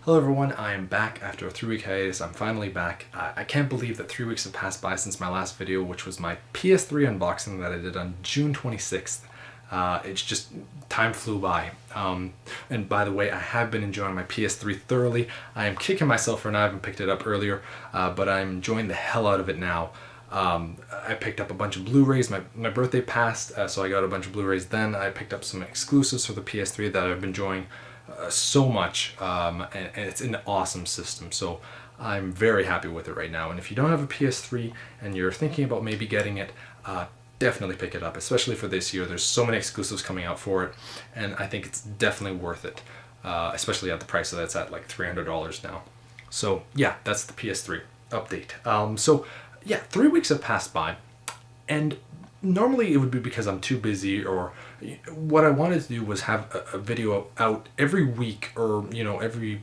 Hello everyone, I am back after a 3-week hiatus. I'm finally back. I can't believe that 3 weeks have passed by since my last video, which was my PS3 unboxing that I did on June 26th. It's just, time flew by. And by the way, I have been enjoying my PS3 thoroughly. I am kicking myself for not having picked it up earlier, but I'm enjoying the hell out of it now. I picked up a bunch of Blu-rays. My birthday passed, so I got a bunch of Blu-rays then. I picked up some exclusives for the PS3 that I've been enjoying so much, and it's an awesome system, so I'm very happy with it right now. And if you don't have a PS3 and you're thinking about maybe getting it, definitely pick it up, especially for this year. There's so many exclusives coming out for it, and I think it's definitely worth it, especially at the price that's at like $300 now. So yeah, that's the PS3 update. So yeah, 3 weeks have passed by, and normally it would be because I'm too busy, or what I wanted to do was have a video out every week, or every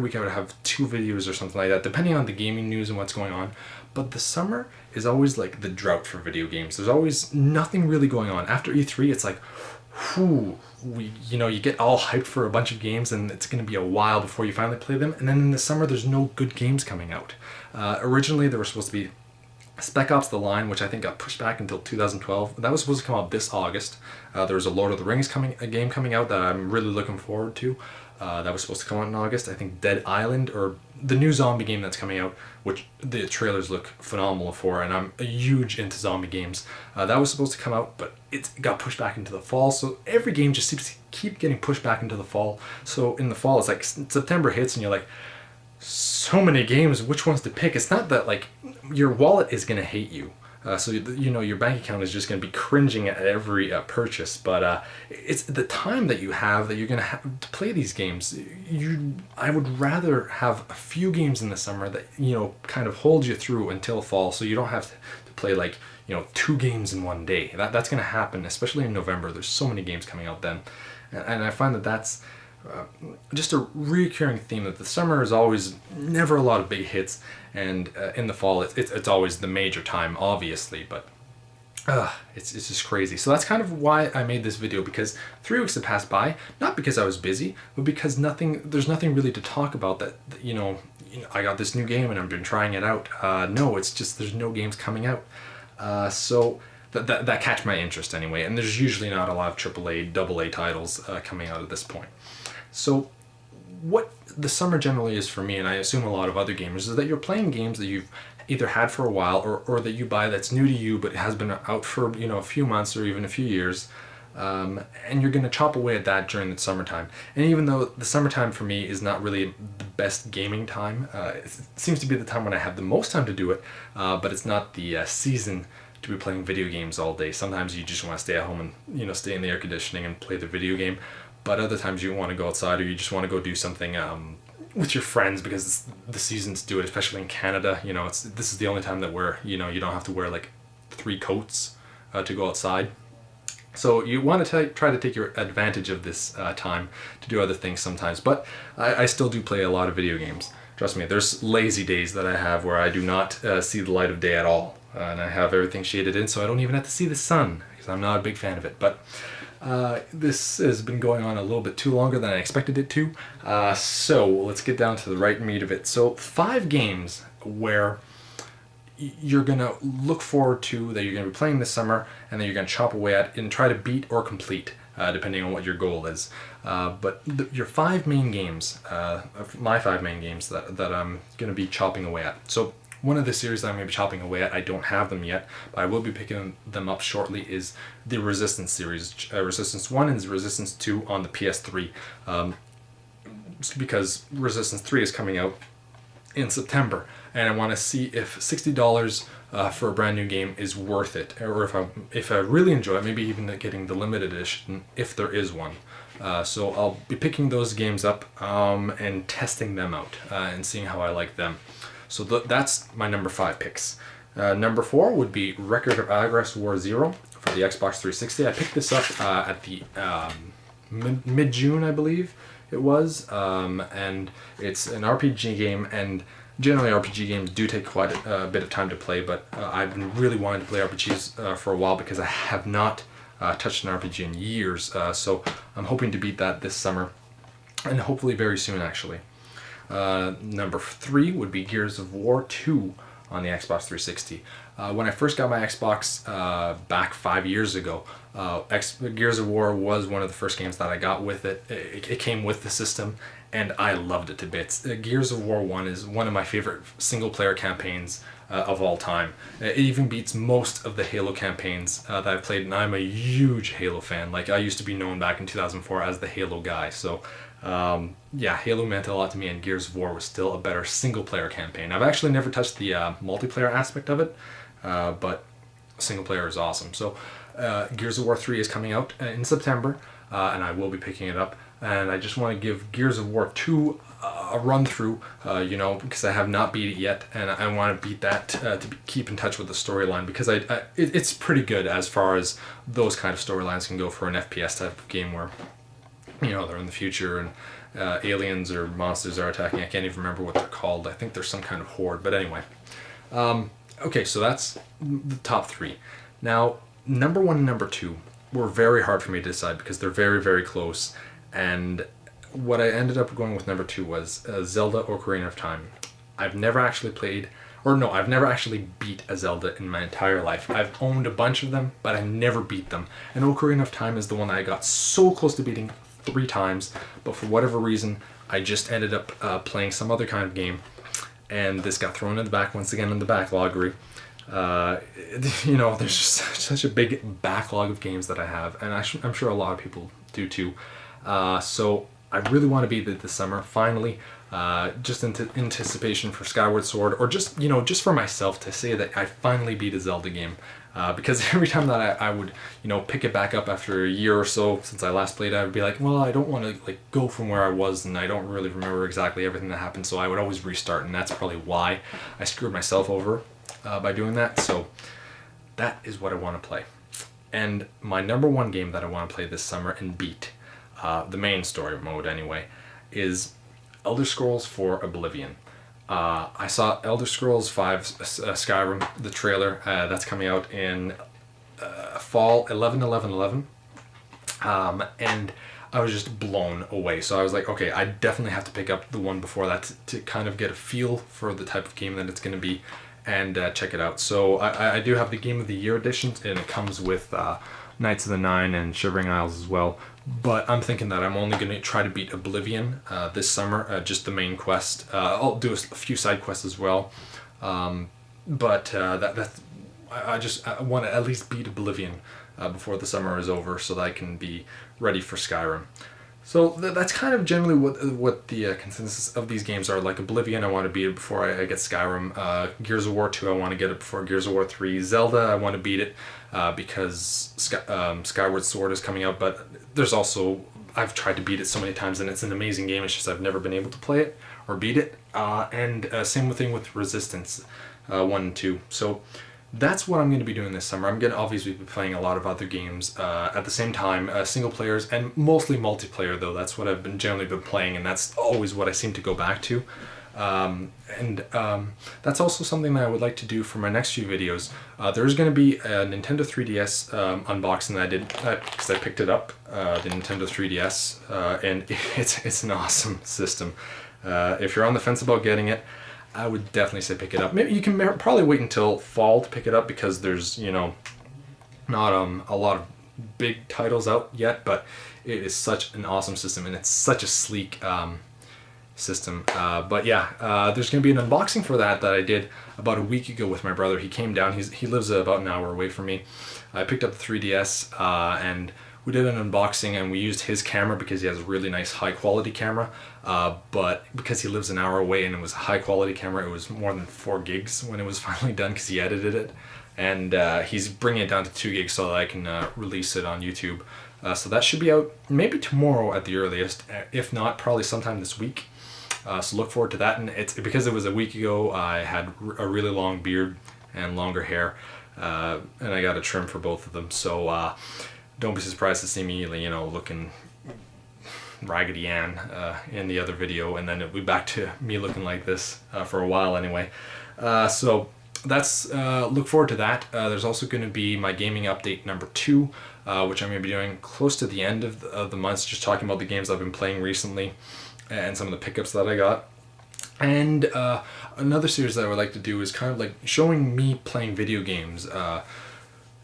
week I would have 2 videos or something like that, depending on the gaming news and what's going on. But the summer is always like the drought for video games. There's always nothing really going on. After E3, it's like, whew, you get all hyped for a bunch of games, and it's going to be a while before you finally play them. And then in the summer, there's no good games coming out. Originally, there were supposed to be Spec Ops: The Line, which I think got pushed back until 2012. That was supposed to come out this August. There was a Lord of the Rings game coming out that I'm really looking forward to. That was supposed to come out in August. I think Dead Island, or the new zombie game that's coming out, which the trailers look phenomenal for, and I'm huge into zombie games. That was supposed to come out, but it got pushed back into the fall. So every game just seems to keep getting pushed back into the fall. So in the fall, it's like September hits, and you're like, so many games, which ones to pick? It's not that like your wallet is gonna hate you, so your bank account is just gonna be cringing at every purchase, but it's the time that you have that you're gonna have to play these games. I would rather have a few games in the summer that kind of hold you through until fall, so you don't have to play like 2 games in one day. That's gonna happen, especially in November. There's so many games coming out then, and I find that that's just a recurring theme, that the summer is always never a lot of big hits, and in the fall it's always the major time, obviously, but it's just crazy. So that's kind of why I made this video, because 3 weeks have passed by, not because I was busy, but because there's nothing really to talk about that I got this new game and I've been trying it out. No, it's just there's no games coming out, so that catch my interest anyway, and there's usually not a lot of AAA, AA titles coming out at this point. So what the summer generally is for me, and I assume a lot of other gamers, is that you're playing games that you've either had for a while, or that you buy that's new to you but it has been out for a few months or even a few years, and you're going to chop away at that during the summertime. And even though the summertime for me is not really the best gaming time, it seems to be the time when I have the most time to do it, but it's not the season to be playing video games all day. Sometimes you just want to stay at home and stay in the air conditioning and play the video game. But other times you want to go outside, or you just want to go do something with your friends, because the seasons do it, especially in Canada. This is the only time that you don't have to wear like 3 coats to go outside. So you want to try to take your advantage of this time to do other things sometimes. But I still do play a lot of video games. Trust me, there's lazy days that I have where I do not see the light of day at all. And I have everything shaded in, so I don't even have to see the sun, because I'm not a big fan of it. But this has been going on a little bit too longer than I expected it to, so let's get down to the right meat of it. So 5 games where you're going to look forward to, that you're going to be playing this summer, and that you're going to chop away at and try to beat or complete, depending on what your goal is. But your 5 main games, my 5 main games that I'm going to be chopping away at. So one of the series that I'm going to be chopping away at, I don't have them yet, but I will be picking them up shortly, is the Resistance series. Resistance 1 and Resistance 2 on the PS3. Because Resistance 3 is coming out in September, and I want to see if $60 for a brand new game is worth it, or if I really enjoy it, maybe even getting the limited edition, if there is one. So I'll be picking those games up and testing them out and seeing how I like them. So that's my number 5 picks. Number 4 would be Record of Aggress War Zero for the Xbox 360. I picked this up at the mid-June, I believe it was, and it's an RPG game, and generally RPG games do take quite a bit of time to play, but I've been really wanting to play RPGs for a while, because I have not touched an RPG in years, so I'm hoping to beat that this summer, and hopefully very soon actually. Number 3 would be Gears of War 2 on the Xbox 360. When I first got my Xbox back 5 years ago, Gears of War was one of the first games that I got with it. It came with the system, and I loved it to bits. Gears of War 1 is one of my favorite single-player campaigns of all time. It even beats most of the Halo campaigns that I've played, and I'm a huge Halo fan. Like, I used to be known back in 2004 as the Halo guy, so yeah, Halo meant a lot to me, and Gears of War was still a better single-player campaign. I've actually never touched the multiplayer aspect of it, but single-player is awesome. So Gears of War 3 is coming out in September, and I will be picking it up. And I just want to give Gears of War 2 a run through, you know, because I have not beat it yet, and I want to beat that to keep in touch with the storyline, because it's pretty good as far as those kind of storylines can go for an FPS type of game where, you know, they're in the future and aliens or monsters are attacking. I can't even remember what they're called. I think there's some kind of horde, but anyway. Okay, so that's the top 3. Now, number 1 and number 2 were very hard for me to decide because they're very, very close. And what I ended up going with number 2 was Zelda Ocarina of Time. I've never actually played, or no, I've never actually beat a Zelda in my entire life. I've owned a bunch of them, but I never beat them. And Ocarina of Time is the one that I got so close to beating 3 times, but for whatever reason, I just ended up playing some other kind of game, and this got thrown in the back once again in the backloggery. You know, there's just such a big backlog of games that I have, and I'm sure a lot of people do too. So I really want to beat it this summer, finally, just in anticipation for Skyward Sword, or just, you know, just for myself to say that I finally beat a Zelda game. Because every time that I would, you know, pick it back up after a year or so since I last played it, I would be like, well, I don't want to like go from where I was, and I don't really remember exactly everything that happened, so I would always restart, and that's probably why I screwed myself over by doing that. So that is what I want to play. And my number 1 game that I want to play this summer and beat, the main story mode anyway, is Elder Scrolls 4 Oblivion. I saw Elder Scrolls 5 Skyrim, the trailer, that's coming out in fall 11/11/11, and I was just blown away. So I was like, okay, I definitely have to pick up the one before that to kind of get a feel for the type of game that it's going to be, and check it out. So I do have the Game of the Year edition, and it comes with Knights of the Nine and Shivering Isles as well. But I'm thinking that I'm only going to try to beat Oblivion this summer, just the main quest. I'll do a few side quests as well. But I want to at least beat Oblivion before the summer is over, so that I can be ready for Skyrim. So that's kind of generally what the consensus of these games are. Like Oblivion, I want to beat it before I get Skyrim. Gears of War 2, I want to get it before Gears of War 3. Zelda, I want to beat it because Skyward Sword is coming out. But there's also, I've tried to beat it so many times, and it's an amazing game. It's just I've never been able to play it or beat it. And same thing with Resistance 1 and 2. So that's what I'm going to be doing this summer. I'm going to obviously be playing a lot of other games at the same time, single players and mostly multiplayer though. That's what I've generally been playing, and that's always what I seem to go back to. That's also something that I would like to do for my next few videos. There's going to be a Nintendo 3DS unboxing that I did because I picked it up, the Nintendo 3DS, and it's an awesome system. If you're on the fence about getting it, I would definitely say pick it up. Maybe you can probably wait until fall to pick it up because there's, you know, not a lot of big titles out yet, but it is such an awesome system, and it's such a sleek system. But yeah, there's going to be an unboxing for that I did about a week ago with my brother. He came down. He lives about an hour away from me. I picked up the 3DS and we did an unboxing, and we used his camera because he has a really nice high quality camera, but because he lives an hour away and it was a high quality camera, it was more than 4 gigs when it was finally done because he edited it, and he's bringing it down to 2 gigs so that I can release it on YouTube. So that should be out maybe tomorrow at the earliest, if not probably sometime this week. So look forward to that. And it's because it was a week ago, I had a really long beard and longer hair, and I got a trim for both of them. So don't be surprised to see me, you know, looking Raggedy Ann in the other video, and then it'll be back to me looking like this for a while anyway. So that's look forward to that. There's also going to be my gaming update number 2, which I'm going to be doing close to the end of the month, just talking about the games I've been playing recently and some of the pickups that I got. And another series that I would like to do is kind of like showing me playing video games.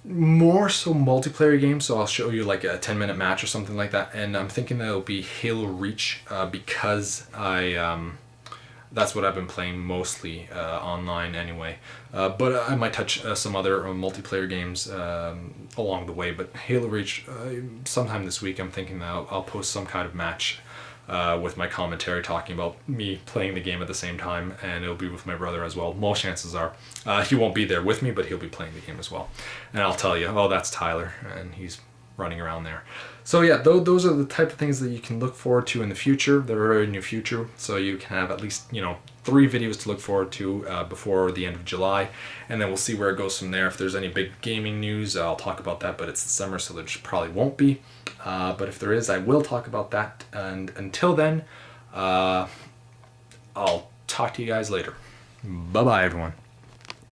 More so multiplayer games, so I'll show you like a 10-minute match or something like that. And I'm thinking that it'll be Halo Reach because that's what I've been playing mostly online anyway. But I might touch some other multiplayer games along the way. But Halo Reach, sometime this week, I'm thinking that I'll post some kind of match with my commentary talking about me playing the game at the same time, and it'll be with my brother as well. Most chances are he won't be there with me, but he'll be playing the game as well. And I'll tell you, oh, that's Tyler, and he's running around there. So yeah, those are the type of things that you can look forward to in the future, the very near future. So you can have at least 3 videos to look forward to before the end of July, and then we'll see where it goes from there. If there's any big gaming news, I'll talk about that, but it's the summer, so there probably won't be. But if there is, I will talk about that. And until then, I'll talk to you guys later. Bye-bye, everyone.